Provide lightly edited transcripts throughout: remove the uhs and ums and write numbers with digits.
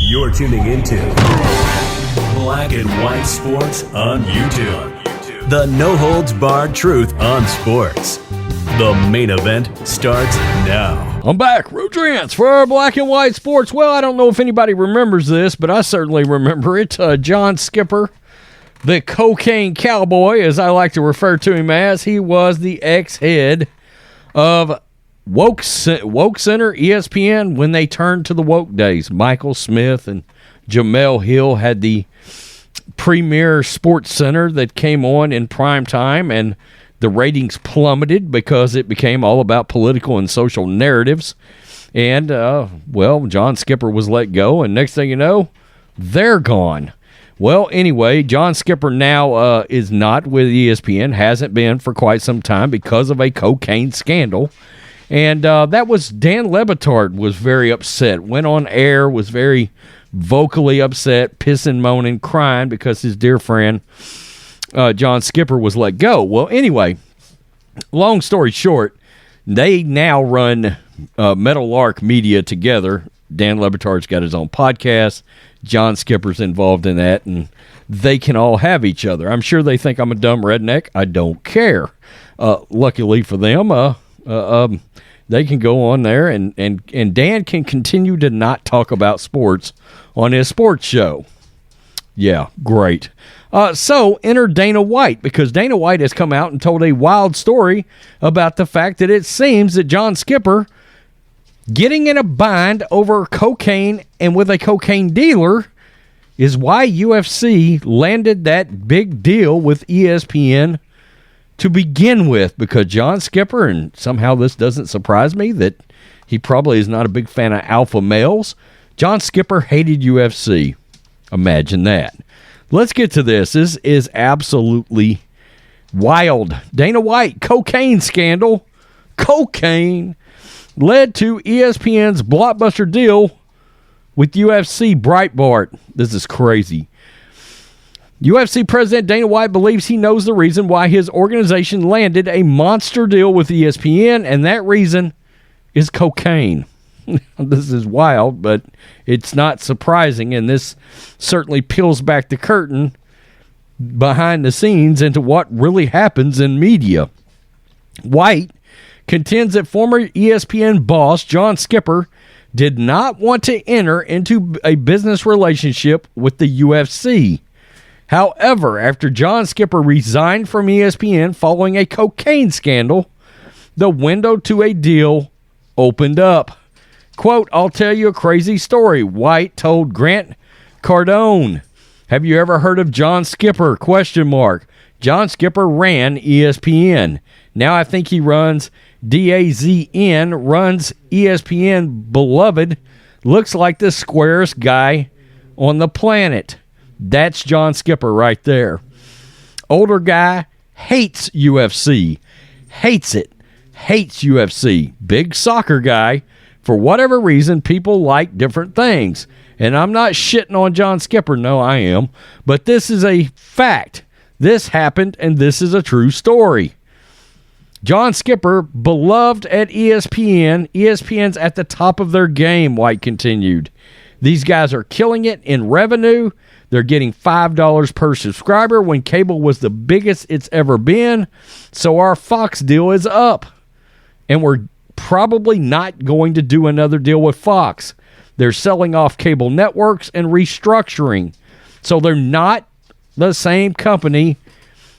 You're tuning into Black and White Sports on YouTube. The no-holds-barred truth on sports. The main event starts now. I'm back. Road Trance for Black and White Sports. Well, I don't know if anybody remembers this, but I certainly remember it. John Skipper, the cocaine cowboy, as I like to refer to him as, he was the ex-head of Woke Center, ESPN, when they turned to the woke days. Michael Smith and Jamel Hill had the premier sports center that came on in prime time, and the ratings plummeted because it became all about political and social narratives. And, John Skipper was let go, and next thing you know, they're gone. Well, anyway, John Skipper now is not with ESPN, hasn't been for quite some time because of a cocaine scandal. And that was Dan Le Batard was very upset, went on air, was very vocally upset, pissing, moaning, crying because his dear friend John Skipper was let go. Well, anyway, long story short, they now run Meadowlark Media together. Dan Le Batard's got his own podcast. John Skipper's involved in that, and they can all have each other. I'm sure they think I'm a dumb redneck. I don't care. Luckily for them, they can go on there, and Dan can continue to not talk about sports on his sports show. Yeah, great. So enter Dana White, because Dana White has come out and told a wild story about the fact that it seems that John Skipper getting in a bind over cocaine and with a cocaine dealer is why UFC landed that big deal with ESPN to begin with, because John Skipper, and somehow this doesn't surprise me that he probably is not a big fan of alpha males, John Skipper hated UFC. Imagine that. Let's get to this. This is absolutely wild. Dana White, cocaine scandal. Cocaine led to ESPN's blockbuster deal with UFC Breitbart. This is crazy. UFC President Dana White believes he knows the reason why his organization landed a monster deal with ESPN, and that reason is cocaine. This is wild, but it's not surprising, and this certainly peels back the curtain behind the scenes into what really happens in media. White contends that former ESPN boss John Skipper did not want to enter into a business relationship with the UFC. However, after John Skipper resigned from ESPN following a cocaine scandal, the window to a deal opened up. Quote, "I'll tell you a crazy story," White told Grant Cardone. "Have you ever heard of John Skipper? ? John Skipper ran ESPN. Now I think he runs DAZN, runs ESPN Beloved. Looks like the squarest guy on the planet." That's John Skipper right there. Older guy, hates UFC. Hates it. Hates UFC. Big soccer guy. For whatever reason, people like different things. And I'm not shitting on John Skipper. No, I am. But this is a fact. This happened, and this is a true story. John Skipper, beloved at ESPN. ESPN's at the top of their game, White continued. These guys are killing it in revenue. They're getting $5 per subscriber when cable was the biggest it's ever been. So our Fox deal is up. And we're probably not going to do another deal with Fox. They're selling off cable networks and restructuring. So they're not the same company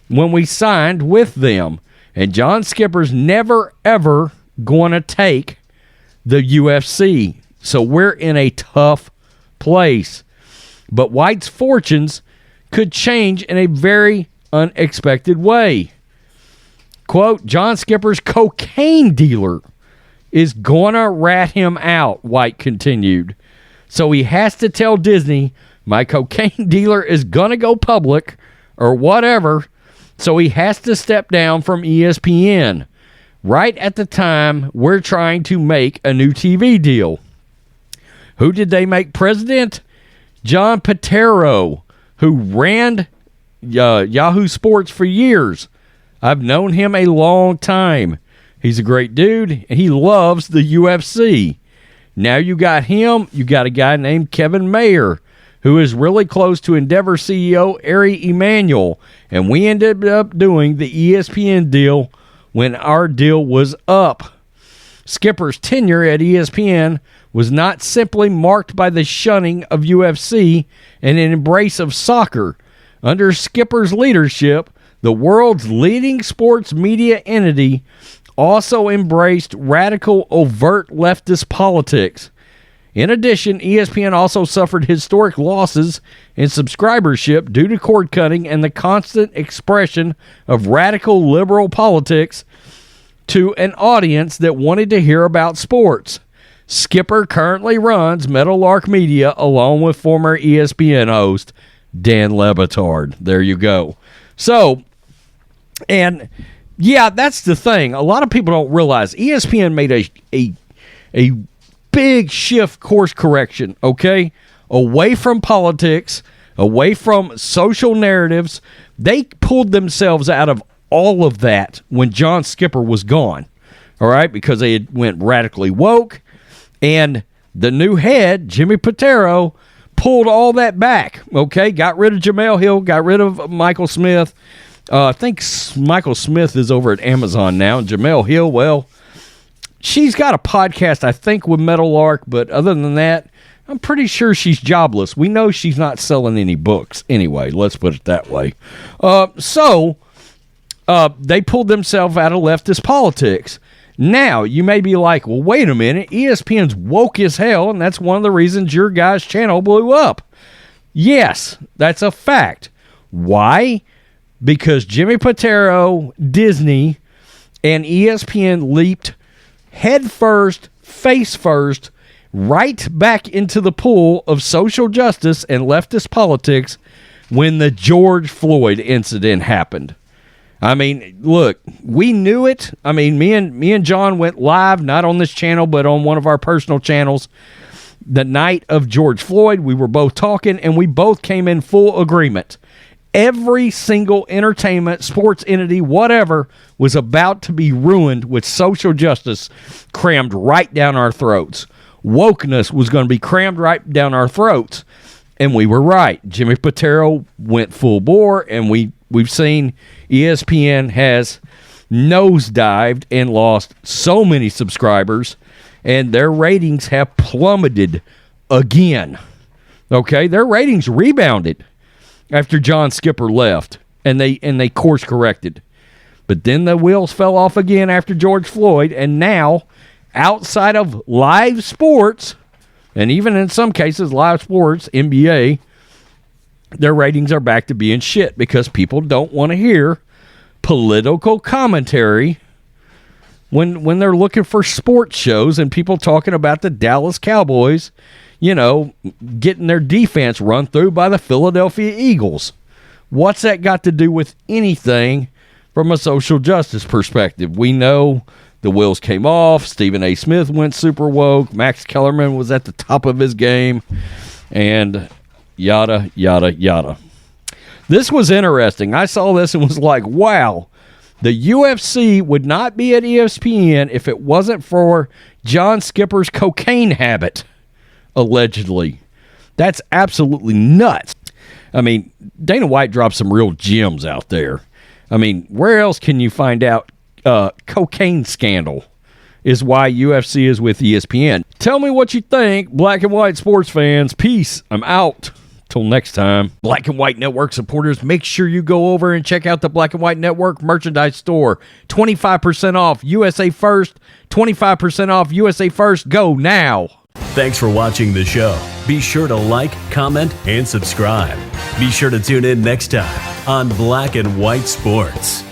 when we signed with them. And John Skipper's never, ever going to take the UFC. So we're in a tough place. But White's fortunes could change in a very unexpected way. Quote, John Skipper's cocaine dealer is going to rat him out, White continued. So he has to tell Disney, my cocaine dealer is going to go public or whatever, so he has to step down from ESPN right at the time we're trying to make a new TV deal. Who did they make president? John Patero, who ran Yahoo Sports for years. I've known him a long time. He's a great dude, and he loves the UFC. Now you got him. You got a guy named Kevin Mayer, who is really close to Endeavor CEO Ari Emanuel. And we ended up doing the ESPN deal when our deal was up. Skipper's tenure at ESPN was not simply marked by the shunning of UFC and an embrace of soccer. Under Skipper's leadership, the world's leading sports media entity also embraced radical, overt leftist politics. In addition, ESPN also suffered historic losses in subscribership due to cord cutting and the constant expression of radical liberal politics to an audience that wanted to hear about sports. Skipper currently runs Meadowlark Media along with former ESPN host Dan Le Batard. There you go. So, and yeah, that's the thing. A lot of people don't realize ESPN made a big shift, course correction, okay? Away from politics, away from social narratives. They pulled themselves out of all of that when John Skipper was gone, all right? Because they had went radically woke, and the new head, Jimmy Pitaro, pulled all that back, okay? Got rid of Jamel Hill, got rid of Michael Smith. I think Michael Smith is over at Amazon now. And Jamel Hill, well, she's got a podcast, I think, with Meadowlark, but other than that, I'm pretty sure she's jobless. We know she's not selling any books anyway. Let's put it that way. So they pulled themselves out of leftist politics. Now, you may be like, well, wait a minute. ESPN's woke as hell, and that's one of the reasons your guy's channel blew up. Yes, that's a fact. Why? Because Jimmy Pitaro, Disney, and ESPN leaped head first, face first, right back into the pool of social justice and leftist politics when the George Floyd incident happened. I mean, look, we knew it. I mean, me and John went live, not on this channel, but on one of our personal channels. The night of George Floyd, we were both talking, and we both came in full agreement. Every single entertainment, sports entity, whatever, was about to be ruined with social justice crammed right down our throats. Wokeness was going to be crammed right down our throats. And we were right. Jimmy Pitaro went full bore, and we've seen ESPN has nosedived and lost so many subscribers, and their ratings have plummeted again. Okay? Their ratings rebounded after John Skipper left, and they course corrected. But then the wheels fell off again after George Floyd, and now, outside of live sports, and even in some cases live sports, NBA, their ratings are back to being shit because people don't want to hear political commentary when they're looking for sports shows and people talking about the Dallas Cowboys, you know, getting their defense run through by the Philadelphia Eagles. What's that got to do with anything from a social justice perspective? We know the wheels came off. Stephen A. Smith went super woke. Max Kellerman was at the top of his game. And yada, yada, yada. This was interesting. I saw this and was like, wow. The UFC would not be at ESPN if it wasn't for John Skipper's cocaine habit. Allegedly. That's absolutely nuts. I mean, Dana White dropped some real gems out there. I mean, where else can you find out cocaine scandal is why UFC is with ESPN? Tell me what you think, black and white sports fans. Peace. I'm out. Till next time. Black and White Network supporters, make sure you go over and check out the Black and White Network merchandise store. 25% off USA First. 25% off USA First. Go now. Thanks for watching the show. Be sure to like, comment, and subscribe. Be sure to tune in next time on Black and White Sports.